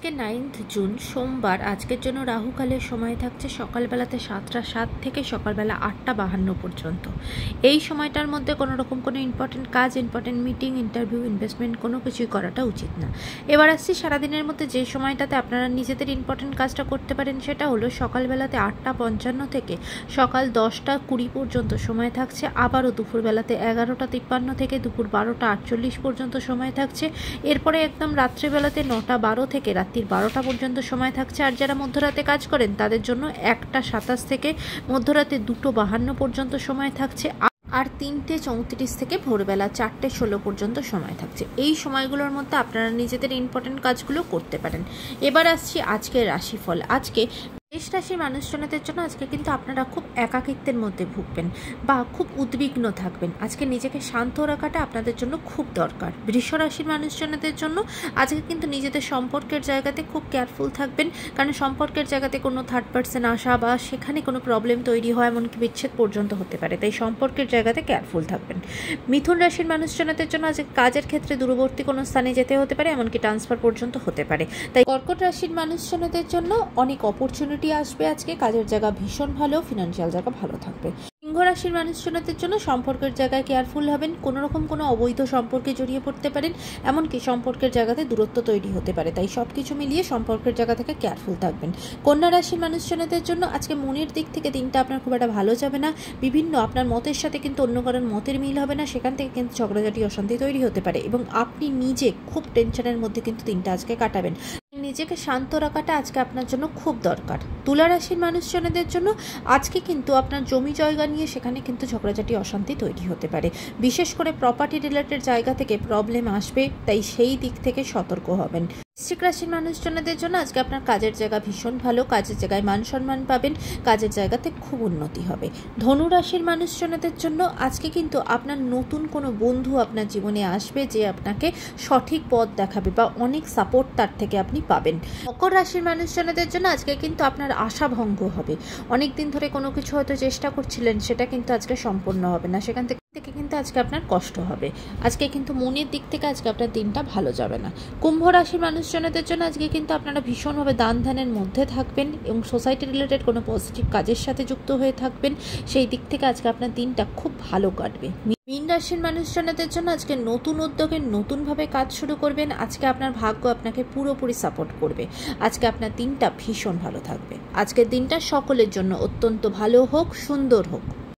আজকে 9 জুন সোমবার। আজকের জন্য রাহুকালের সময় থাকছে সকালবেলাতে 7টা 7 থেকে সকালবেলা 8টা 52 পর্যন্ত। এই সময়টার মধ্যে কোনো রকম কোনো ইম্পর্টেন্ট কাজ, ইম্পর্টেন্ট মিটিং, ইন্টারভিউ, ইনভেস্টমেন্ট কোনো কিছুই করাটা উচিত না। এবার আসছি সারাদিনের মধ্যে যে সময়টাতে আপনারা নিজেদের ইম্পর্টেন্ট কাজটা করতে পারেন, সেটা হলো সকালবেলাতে 8টা 55 থেকে সকাল 10টা 20 পর্যন্ত সময় থাকছে। আবারও দুপুরবেলাতে 11টা 53 থেকে দুপুর 12টা 48 পর্যন্ত সময় থাকছে। এরপরে একদম রাত্রিবেলাতে 9টা 12 থেকে রাত্রির 12টা পর্যন্ত সময় থাকছে। আর যারা মধ্যরাতে কাজ করেন তাদের জন্য 1টা 27 থেকে মধ্যরাতে 2টো 52 পর্যন্ত সময় থাকছে। আর 3টে 34 থেকে ভোরবেলা 4টে 16 পর্যন্ত সময় থাকছে। এই সময়গুলোর মধ্যে আপনারা নিজেদের ইম্পর্টেন্ট কাজগুলো করতে পারেন। এবার আসছি আজকের রাশিফল। আজকে মেষ রাশির মানুষজনদের জন্য আজকে কিন্তু আপনারা খুব একাকিত্বের মধ্যে ভুগবেন বা খুব উদ্বিগ্ন থাকবেন। আজকে নিজেকে শান্ত রাখাটা আপনাদের জন্য খুব দরকার। বৃষ রাশির মানুষজনদের জন্য আজকে কিন্তু নিজেদের সম্পর্কের জায়গাতে খুব কেয়ারফুল থাকবেন, কারণ সম্পর্কের জায়গাতে কোনো থার্ড পার্সন আসা বা সেখানে কোনো প্রবলেম তৈরি হয়, এমনকি বিচ্ছেদ পর্যন্ত হতে পারে, তাই সম্পর্কের জায়গাতে কেয়ারফুল থাকবেন। মিথুন রাশির মানুষজনদের জন্য আজকে কাজের ক্ষেত্রে দূরবর্তী কোনো স্থানে যেতে হতে পারে, এমনকি ট্রান্সফার পর্যন্ত হতে পারে। তাই কর্কট রাশির মানুষজনদের জন্য অনেক অপরচুনিটি আসবে। আজকে কাজের জায়গা ভীষণ ভালো, ফিনান্সিয়াল জায়গা ভালো থাকবে। সিংহ রাশির মানুষজনদের জন্য সম্পর্কের জায়গায় কেয়ারফুল হবেন। কোনো রকম কোনো অবৈধ সম্পর্কে জড়িয়ে পড়তে পারেন, এমনকি সম্পর্কের জায়গাতে দূরত্ব তৈরি হতে পারে, তাই সবকিছু মিলিয়ে সম্পর্কের জায়গা থেকে কেয়ারফুল থাকবেন। কন্যা রাশির মানুষজনদের জন্য আজকে মনের দিক থেকে দিনটা আপনার খুব একটা ভালো যাবে না। বিভিন্ন আপনার মতের সাথে কিন্তু অন্য কারোর মতের মিল হবে না, সেখান থেকে কিন্তু ঝগড়াঝাটি অশান্তি তৈরি হতে পারে এবং আপনি নিজে খুব টেনশনের মধ্যে কিন্তু দিনটা আজকে কাটাবেন। নিজেকে শান্ত রাখাটা আজকে আপনার জন্য খুব দরকার। তুলা রাশির মানুষজনদের জন্য আজকে কিন্তু আপনার জমি জায়গা নিয়ে সেখানে কিন্তু ঝগড়াঝাটি অশান্তি তৈরি হতে পারে, বিশেষ করে প্রপার্টি রিলেটেড জায়গা থেকে প্রবলেম আসবে, তাই সেই দিক থেকে সতর্ক হবেন। বৃশ্চিক রাশির মানুষজনদের জন্য আজকে আপনার কাজের জায়গা ভীষণ ভালো, কাজের জায়গায় মান সম্মান পাবেন, কাজের জায়গাতে খুব উন্নতি হবে। ধনু রাশির মানুষজনদের জন্য আজকে কিন্তু আপনার নতুন কোনো বন্ধু আপনার জীবনে আসবে, যে আপনাকে সঠিক পথ দেখাবে বা অনেক সাপোর্ট তার থেকে আপনি পাবেন। মকর রাশির মানুষজনদের জন্য আজকে কিন্তু আপনার আশাভঙ্গ হবে। অনেক দিন ধরে কোনো কিছু হয়তো চেষ্টা করছিলেন, সেটা কিন্তু আজকে সম্পূর্ণ হবে না, সেখান থেকে কিন্তু আজকে আপনার কষ্ট হবে। আজকে কিন্তু মনের দিক থেকে আজকে আপনার দিনটা ভালো যাবে না। কুম্ভ রাশির মানুষজনদের জন্য আজকে কিন্তু আপনারা ভীষণভাবে দান ধ্যানের মধ্যে থাকবেন এবং সোসাইটি রিলেটেড কোনো পজিটিভ কাজের সাথে যুক্ত হয়ে থাকবেন, সেই দিক থেকে আজকে আপনার দিনটা খুব ভালো কাটবে। মীন রাশির মানুষজনদের জন্য আজকে নতুন উদ্যোগে নতুনভাবে কাজ শুরু করবেন। আজকে আপনার ভাগ্য আপনাকে পুরোপুরি সাপোর্ট করবে। আজকে আপনার দিনটা ভীষণ ভালো থাকবে। আজকের দিনটা সকলের জন্য অত্যন্ত ভালো হোক, সুন্দর হোক।